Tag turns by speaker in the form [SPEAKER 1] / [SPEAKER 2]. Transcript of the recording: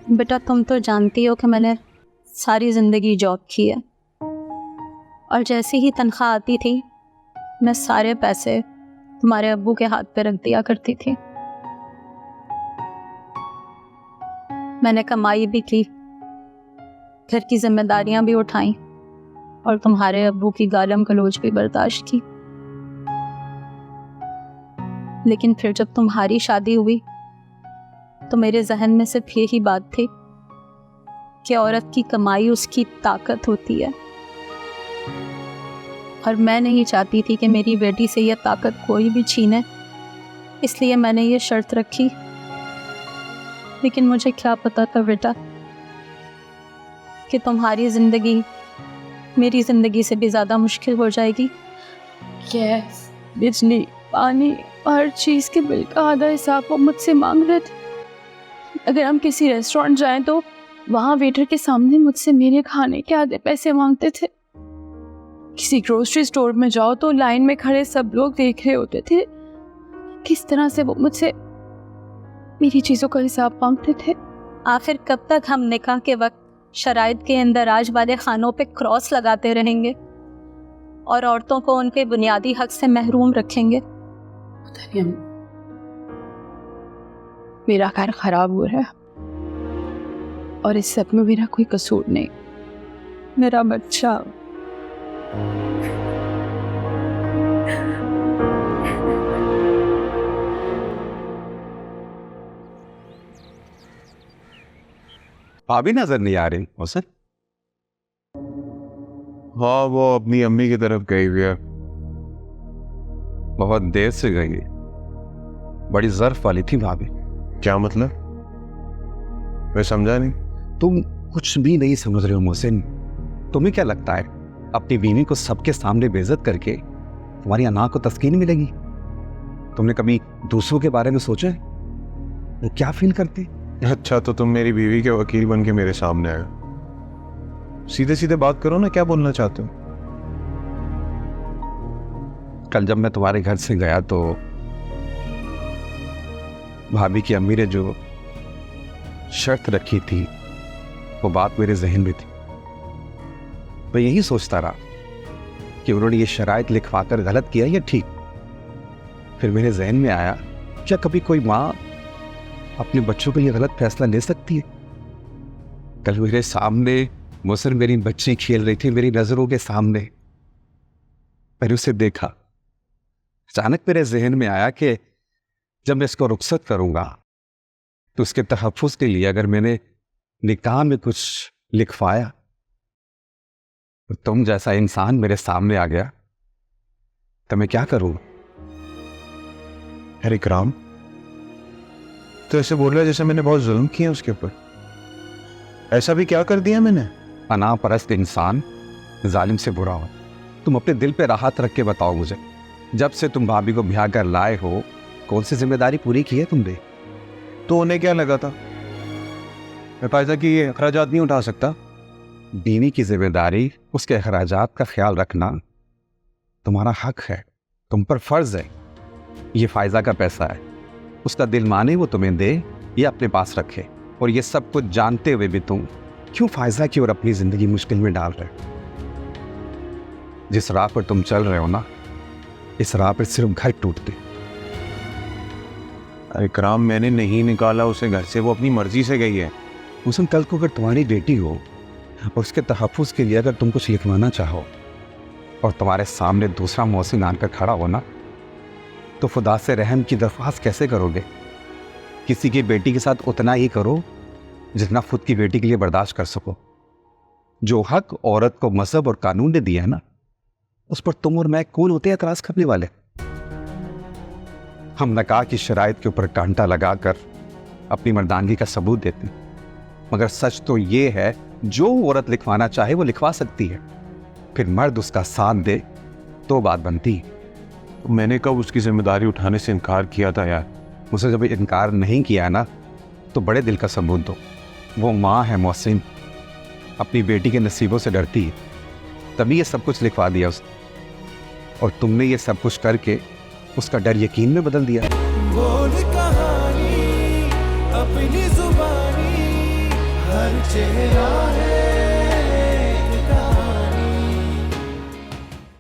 [SPEAKER 1] बेटा तुम तो जानती हो कि मैंने सारी ज़िंदगी जॉब की है और जैसी ही तनख्वाह आती थी मैं सारे पैसे तुम्हारे अब्बू के हाथ पे रख दिया करती थी। मैंने कमाई भी की, घर की जिम्मेदारियां भी उठाई और तुम्हारे अब्बू की गालम गलोच भी बर्दाश्त की। लेकिन फिर जब तुम्हारी शादी हुई तो मेरे जहन में सिर्फ यही बात थी कि औरत की कमाई उसकी ताकत होती है और मैं नहीं चाहती थी कि मेरी बेटी से यह ताकत कोई भी छीने, इसलिए मैंने ये शर्त रखी। लेकिन मुझे क्या पता था बेटा कि तुम्हारी ज़िंदगी मेरी ज़िंदगी से भी ज़्यादा मुश्किल हो जाएगी।
[SPEAKER 2] गैस, बिजली, पानी, हर चीज़ के बिल का आधा हिसाब वो मुझसे मांग रहे थे। अगर हम किसी रेस्टोरेंट जाएं तो वहाँ वेटर के सामने मुझसे मेरे खाने के आधे पैसे मांगते थे। किसी ग्रोसरी स्टोर में जाओ तो लाइन में खड़े सब लोग देख रहे होते थे किस तरह से वो मुझसे मेरी चीज़ों का हिसाब मांगते थे।
[SPEAKER 1] आखिर कब तक हम निकाह के वक्त शराइत के इंदराज वाले खानों पे क्रॉस लगाते रहेंगे और औरतों को उनके बुनियादी हक से महरूम रखेंगे?
[SPEAKER 2] मेरा घर खराब हो रहा है और इस सब में मेरा कोई कसूर नहीं। मेरा बच्चा
[SPEAKER 3] भाभी नजर नहीं आ रही मोहसिन।
[SPEAKER 4] हाँ, वो अपनी अम्मी की तरफ गई हुई है।
[SPEAKER 3] बहुत देर से गई है। बड़ी ज़र्फ वाली थी भाभी।
[SPEAKER 4] क्या मतलब? मैं समझा नहीं।
[SPEAKER 3] तुम कुछ भी नहीं समझ रहे हो मोहसिन। तुम्हें क्या लगता है अपनी बीवी को सबके सामने बेइज्जत करके तुम्हारी अना को तस्कीन मिलेगी? तुमने कभी दूसरों के बारे में सोचा है वो क्या फील करते?
[SPEAKER 4] अच्छा, तो तुम मेरी बीवी के वकील बन के मेरे सामने आए। सीधे सीधे बात करो ना, क्या बोलना चाहते हो?
[SPEAKER 3] कल जब मैं तुम्हारे घर से गया तो भाभी की अम्मी ने जो शर्त रखी थी वो बात मेरे जहन में थी। मैं यही सोचता रहा कि उन्होंने ये शराइत लिखवाकर गलत किया या ठीक। फिर मेरे जहन में आया, क्या कभी कोई माँ अपने बच्चों के लिए गलत फैसला ले सकती है? कल मेरे सामने मुझसे मेरी बच्ची खेल रही थी, मेरी नजरों के सामने। मैंने उसे देखा। अचानक मेरे जहन में आया कि जब मैं इसको रुखसत करूंगा तो उसके तहफ़्फ़ुज़ के लिए अगर मैंने निकाह में कुछ लिखवाया तो तुम जैसा इंसान मेरे सामने आ गया तो मैं क्या करूं?
[SPEAKER 4] अरे इकराम, तो ऐसे बोल रहा है जैसे मैंने बहुत जुल्म किया उसके ऊपर। ऐसा भी क्या कर दिया मैंने?
[SPEAKER 3] अना परस्त इंसान जालिम से बुरा हो। तुम अपने दिल पे राहत रख के बताओ मुझे, जब से तुम भाभी को ब्याह कर लाए हो कौन सी जिम्मेदारी पूरी की है तुमने?
[SPEAKER 4] तो उन्हें क्या लगा था मैं फायदा की ये अखराजात नहीं उठा सकता?
[SPEAKER 3] बीवी की जिम्मेदारी, उसके अखराजात का ख्याल रखना तुम्हारा हक है, तुम पर फर्ज है। ये फायजा का पैसा है, उसका दिल माने वो तुम्हें दे या अपने पास रखे। और ये सब कुछ जानते हुए भी तुम क्यों फायजा की और अपनी जिंदगी मुश्किल में डाल रहे हो? जिस राह पर तुम चल रहे हो ना, इस राह पर सिर्फ घर टूटते।
[SPEAKER 4] अरे इकराम, मैंने नहीं निकाला उसे घर से, वो अपनी मर्जी से गई है।
[SPEAKER 3] उसमें कल को अगर तुम्हारी बेटी हो और उसके तहफ़्फ़ुज़ के लिए अगर तुम कुछ लिखवाना चाहो और तुम्हारे सामने दूसरा मोहसिन आकर खड़ा हो ना, तो खुदा से रहम की दरख्वास्त कैसे करोगे? किसी की बेटी के साथ उतना ही करो जितना खुद की बेटी के लिए बर्दाश्त कर सको। जो हक औरत को मजहब और कानून ने दिया है ना, उस पर तुम और मैं कौन होते हैं एतराज़ करने वाले? हम निकाह की शराइत के ऊपर कांटा लगाकर अपनी मर्दानगी का सबूत देते हैं, मगर सच तो ये है जो औरत लिखवाना चाहे वो लिखवा सकती है, फिर मर्द उसका साथ दे तो बात बनती है।
[SPEAKER 4] मैंने कब उसकी जिम्मेदारी उठाने से इनकार किया था यार?
[SPEAKER 3] मुझे जब इनकार नहीं किया ना तो बड़े दिल का सबूत दो। वो माँ है मोहसिन, अपनी बेटी के नसीबों से डरती है, तभी ये सब कुछ लिखवा दिया उसने। और तुमने ये सब कुछ करके उसका डर यकीन में बदल दिया।
[SPEAKER 5] बोल कहानी अपनी जुबानी, हर चेहरा है